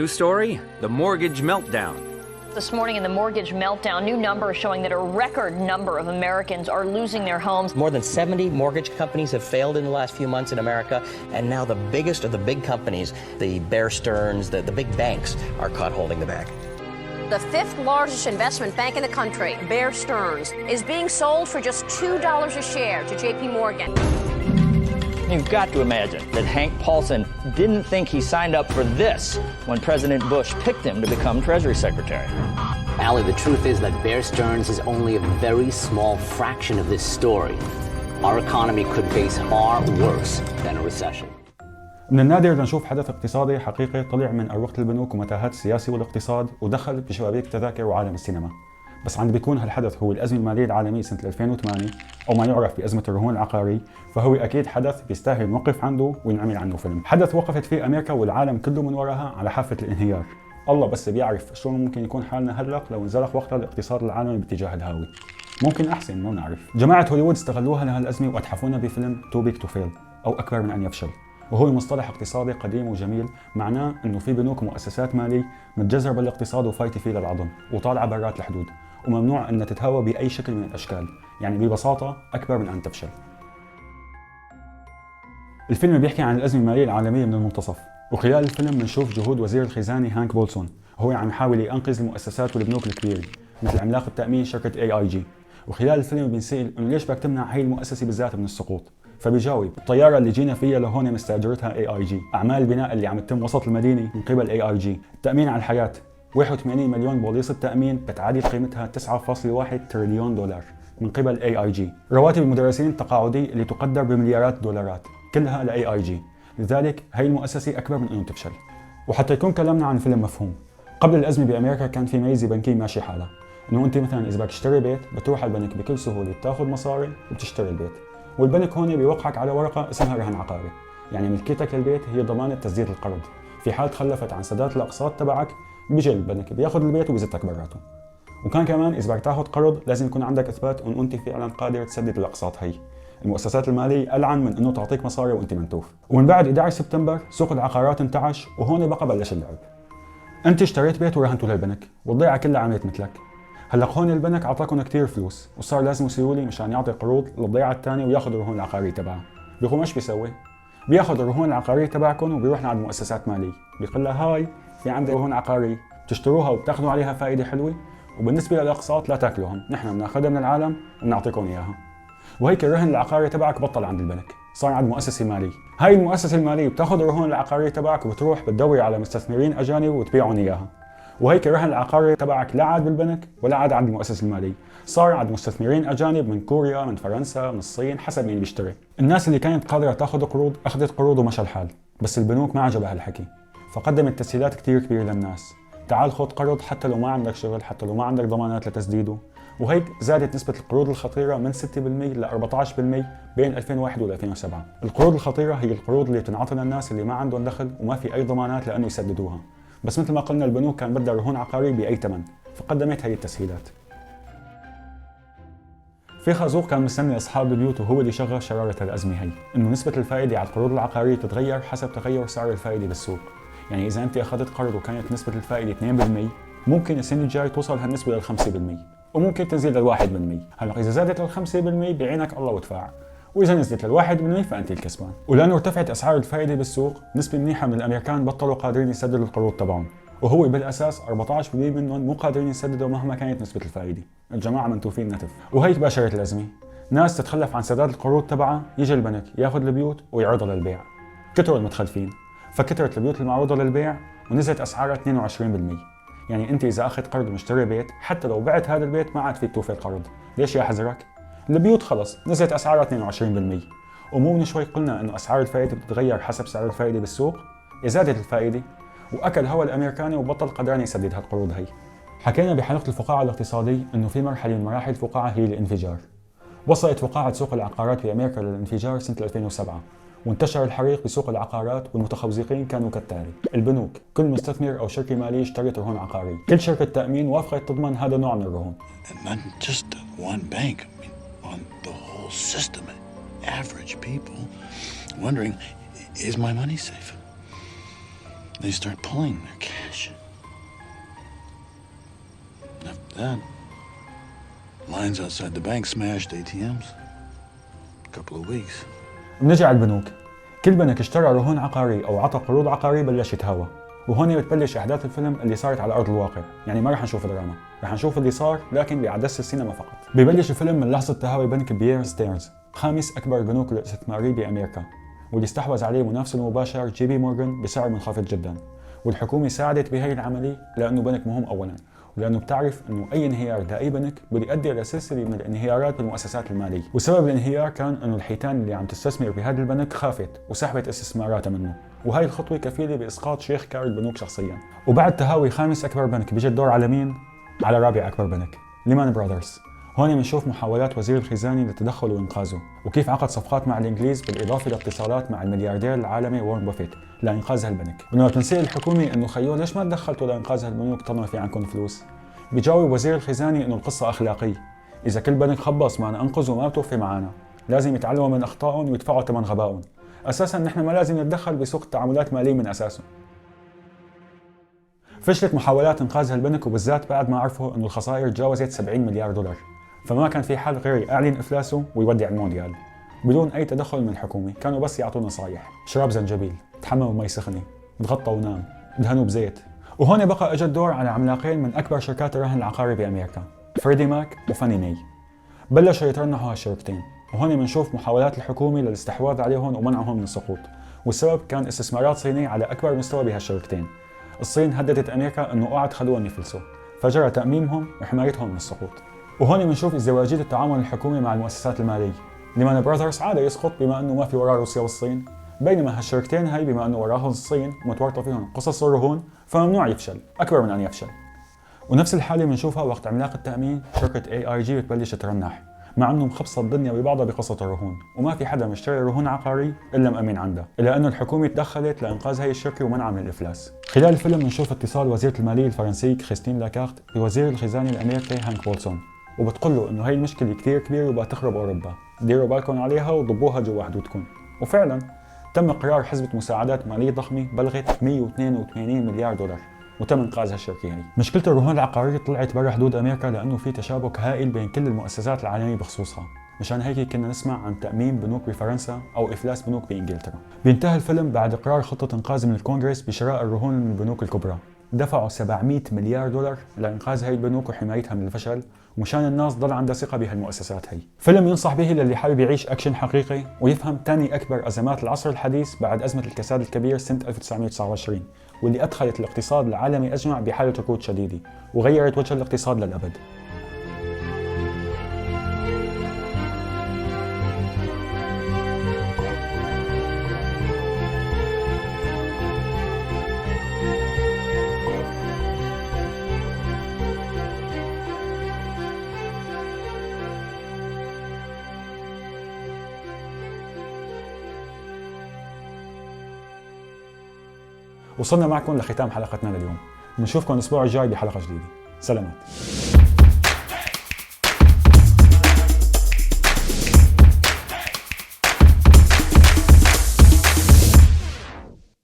new story, the mortgage meltdown. This morning in the mortgage meltdown, new numbers showing that a record number of Americans are losing their homes. More than 70 mortgage companies have failed in the last few months in America, and now the biggest of the big companies, the Bear Stearns, the big banks, are caught holding the bag. The fifth largest investment bank in the country, Bear Stearns, is being sold for just $2 a share to JP Morgan. You've got to imagine that Hank Paulson didn't think he signed up for this when President Bush picked him to become Treasury Secretary. Allie, the truth is that Bear Stearns is only a very small fraction of this story. Our economy could face far worse than a recession. من النادر لنشوف حدث اقتصادي حقيقي طلع من أروقة البنوك ومتاهات السياسة والاقتصاد ودخل بشبابيك تذاكر وعالم السينما. بس عند بيكون هالحدث هو الأزمة المالية العالمية سنة 2008 أو ما يعرف بأزمة الرهون العقاري، فهو أكيد حدث بيستاهل نوقف عنده وينعمل عنه فيلم. حدث وقفت فيه أمريكا والعالم كله من وراها على حافة الانهيار. الله بس بيعرف شلون ممكن يكون حالنا هلق لو انزلق وقتها الاقتصاد العالمي باتجاه الهاوي. ممكن أحسن ما نعرف. جماعة هوليوود استغلوها لهالأزمة وأتحفونا بفيلم تو بيج تو فيل أو أكبر من أن يفشل. وهو مصطلح اقتصادي قديم وجميل معناه انه في بنوك ومؤسسات ماليه متجذره بالاقتصاد وفايته فيه للعظم وطالعه برات الحدود وممنوع ان تتهاوى باي شكل من الاشكال، يعني ببساطه اكبر من ان تفشل. الفيلم بيحكي عن الازمه الماليه العالميه من المنتصف، وخلال الفيلم بنشوف جهود وزير الخزانه هانك بولسون وهو عم يحاول ينقذ المؤسسات والبنوك الكبيره مثل عملاق التامين شركه AIG. وخلال الفيلم بينسال انه ليش بدك تمنع هي المؤسسه بالذات من السقوط؟ فبيجاوب الطيارة اللي جينا فيها لهون مستأجرتها AIG، أعمال البناء اللي عم تتم وسط المدينة من قبل AIG، التأمين على الحياة 81 مليون بوليصة تأمين بتعادل قيمتها 9.1 تريليون دولار من قبل AIG، رواتب المدرسين التقاعدي اللي تقدر بمليارات الدولارات كلها ل AIG، لذلك هي المؤسسة أكبر من أنه تفشل. وحتى يكون كلامنا عن فيلم مفهوم، قبل الأزمة بأمريكا كان في ميزة بنكية ماشي حالها، إنه أنت مثلا إذا بدك تشتري بيت بتروح على البنك بكل سهولة بتاخذ مصاري وبتشتري البيت، والبنك هون بيوقعك على ورقة اسمها رهن عقاري، يعني ملكيتك للبيت هي ضمانة تسديد القرض، في حال تخلفت عن سداد الأقساط تبعك بيجي البنك بياخذ البيت وبيزتك براته. وكان كمان إذا بدك تاخذ قرض لازم يكون عندك إثبات إنه أنت فعلا قادر تسدد الأقساط هي. المؤسسات المالية ألعن من إنه تعطيك مصاري وأنت منتوف. ومن بعد 11 سبتمبر سوق العقارات انتعش وهون بقى بلش اللعب. أنت اشتريت بيت ورهنته للبنك والضيعة كلها عملت مثلك. هلا هون البنك اعطاكم كثير فلوس وصار لازم يصيروا لي مشان يعطي قروض للضيعه الثانيه وياخذ الرهون العقاريه تبعها. بيقوم ايش بيسوي؟ بياخذ الرهون العقاريه تبعكم وبيروح لعند مؤسسات ماليه، بيقول لها هاي في عندي رهون عقاريه، بتشتروها وبتاخذوا عليها فائده حلوه، وبالنسبه للاقساط لا تاكلوهم، نحن بناخذها من العالم وبنعطيكم اياها. وهيك الرهن العقاري تبعك بطل عند البنك، صار عند مؤسسه ماليه. هاي المؤسسه الماليه بتاخذ الرهون العقاريه تبعك وبتروح بتدور على مستثمرين اجانب وتبيعهم اياها. وهيك الرهن العقاري تبعك لا عاد بالبنك ولا عاد عند المؤسسة المالية، صار عند مستثمرين أجانب من كوريا، من فرنسا، من الصين، حسب مين بيشتري. الناس اللي كانت قادرة تاخذ قروض أخذت قروض ومشى الحال، بس البنوك ما عجبها هالحكي، فقدمت تسهيلات كتير كبيرة للناس، تعال خذ قرض حتى لو ما عندك شغل، حتى لو ما عندك ضمانات لتسديده، وهيك زادت نسبة القروض الخطيرة من 6% ل 14% بين 2001 و 2007. القروض الخطيرة هي القروض اللي بتنعطى للناس اللي ما عندهم دخل وما في أي ضمانات لأنه يسددوها. بس مثل ما قلنا البنوك كان بدها رهون عقارية بأي ثمن، فقدمت هي التسهيلات. في خازوق كان مستني أصحاب البيوت وهو اللي شغل شرارة الأزمة هي، إنه نسبة الفائدة على القروض العقارية تتغير حسب تغير سعر الفائدة بالسوق. يعني إذا أنت أخذت قرض وكانت نسبة الفائدة 2%، ممكن السنة الجاي توصل هالنسبة لل 5%، وممكن تنزل لل 1%. هلا إذا زادت لل 5% بعينك الله وادفع، وإذا نزلت لل 1% فأنت الكسبان. ولأنه ارتفعت أسعار الفائدة بالسوق، نسبة منيحة من الأمريكان بطلوا قادرين يسددوا القروض تبعهم، وهو بالأساس 14% منهم مو قادرين يسددوا مهما كانت نسبة الفائدة. الجماعة منتوفين نتف. وهيك باشرت الأزمة، ناس تتخلف عن سداد القروض تبعها، يجي البنك ياخذ البيوت ويعرضها للبيع. كثروا المتخلفين، فكثرت البيوت المعروضة للبيع ونزلت أسعارها 22%. يعني أنت إذا أخذت قرض ومشتري بيت، حتى لو بعت هذا البيت ما عاد فيك توفي القرض. ليش يا حذرك؟ البيوت خلص نزلت أسعارها 22%. ومو من شوي قلنا إنه أسعار الفائدة بتتغير حسب سعر الفائدة بالسوق؟ زادت الفائدة وأكل هوا الأمريكاني وبطل قدران يسدد هالقروض هي. حكينا بحلقة الفقاعة الاقتصادية إنه في مرحلة من مراحل الفقاعة هي الانفجار. وصلت فقاعة سوق العقارات في أمريكا للانفجار سنة 2007، وانتشر الحريق بسوق العقارات، والمتخوزقين كانوا كالتالي: البنوك، كل مستثمر أو شركة مالية اشترت رهون عقارية، كل شركة تأمين وافقت تضمن هذا النوع من الرهون. Not just one bank, I mean, on the whole system, average people wondering, is my money safe? They start pulling their cash. that, lines outside the bank smashed ATMs. A couple of weeks. بنجي على البنوك. كل بنك اشترى رهون عقارية أو عطى قروض عقارية بلش يتهاوى. وهون بتبلش أحداث الفيلم اللي صارت على أرض الواقع، يعني ما رح نشوف دراما، رح نشوف اللي صار لكن بعدسة السينما فقط. ببلش الفيلم من لحظة تهاوي بنك بير ستيرنز، خامس أكبر البنوك الاستثمارية بأمريكا، واللي استحوذ عليه منافسه المباشر جي بي مورغان بسعر منخفض جدا. والحكومة ساعدت بهي العملية لأنه بنك مهم أولا، ولأنه بتعرف أنه أي انهيار لأي بنك بده يؤدي إلى سلسلة من الانهيارات بالمؤسسات المالية، وسبب الانهيار كان أنه الحيتان اللي عم تستثمر بهذا البنك خافت وسحبت استثماراتها منه، وهي الخطوة كفيلة بإسقاط شيخ كار البنوك شخصيا. وبعد تهاوي خامس أكبر بنك بيجي الدور على مين؟ على رابع أكبر بنك، ليمان براذرز. هون بنشوف محاولات وزير الخزانة للتدخل وإنقاذه، وكيف عقد صفقات مع الإنجليز بالإضافة لاتصالات مع الملياردير العالمي وارن بافيت لإنقاذ هالبنك. ولما تنسأل الحكومة إنه خيو ليش ما تدخلتوا لإنقاذ هالبنوك طالما في عندكم فلوس؟ بيجاوب وزير الخزانة إنه القصة أخلاقية، إذا كل بنك خبص معنا أنقذه وما بتوفي معنا، لازم يتعلموا من أخطائهم ويدفعوا ثمن غبائهم. أساساً نحن ما لازم نتدخل بسوق التعاملات المالية من أساسه. فشلت محاولات إنقاذ هالبنك، وبالذات بعد ما عرفوا إنه الخسائر تجاوزت 70 مليار دولار، فما كان في حل غير يعلن إفلاسه ويودع المونديال بدون أي تدخل من الحكومة. كانوا بس يعطوا نصايح: شرب زنجبيل، تحمم بمي سخنة، تغطى ونام، دهنوا بزيت. وهون بقى اجى الدور على عملاقين من اكبر شركات الرهن العقاري بامريكا، فريدي ماك وفاني ماي. بلشوا يترنحوا هالشركتين، وهون بنشوف محاولات الحكومة للاستحواذ عليهم ومنعهم من السقوط، والسبب كان استثمارات صينية على اكبر مستوى بهالشركتين. الصين هددت امريكا انه اوعى تخلوهم يفلسوا، فجرى تأميمهم وحمايتهم من السقوط. وهون بنشوف ازدواجية التعامل الحكومي مع المؤسسات المالية. ليمان براذرز عادة يسقط بما انه ما في وراه روسيا والصين، بينما هالشركتين هاي بما انه وراهم الصين متورطة فيهم قصص الرهون فممنوع يفشل اكبر من ان يفشل. ونفس الحالة بنشوفها وقت عملاق التأمين شركة AIG بتبلش ترنح، مع انه مخبصة الدنيا ببعضها بقصة الرهون، وما في حدا مشتري رهون عقاري الا مأمن عندها، الا انه الحكومة تدخلت لانقاذ هي الشركة ومنعها من الافلاس. خلال الفيلم بنشوف اتصال وزيرة المالية الفرنسية كريستين لاكارت بوزير الخزانة الامريكي هانك بولسون، وبتقول له انه هي المشكلة كثير كبيرة وبقى تخرب اوروبا، ديروا بالكم عليها وضبوها جوا حدودكم. وفعلا تم قرار حزمة مساعدات مالية ضخمة بلغت 182 مليار دولار وتم انقاذ هالشركة. يعني مشكلة الرهون العقارية طلعت برا حدود امريكا لانه في تشابك هائل بين كل المؤسسات العالمية بخصوصها، مشان هيك كنا نسمع عن تأميم بنوك بفرنسا او افلاس بنوك بانجلترا. بينتهي الفيلم بعد اقرار خطة انقاذ من الكونغرس بشراء الرهون من البنوك الكبرى. دفعوا 700 مليار دولار لإنقاذ هاي البنوك وحمايتها من الفشل، ومشان الناس ضل عندها ثقة بهالمؤسسات هي. فيلم ينصح به للي حابب يعيش أكشن حقيقي ويفهم ثاني أكبر أزمات العصر الحديث بعد أزمة الكساد الكبير سنة 1929، واللي أدخلت الاقتصاد العالمي أجمع بحالة ركود شديدة وغيرت وجه الاقتصاد للأبد. وصلنا معكم لختام حلقتنا لليوم، بنشوفكم الأسبوع الجاي بحلقة جديدة. سلامات.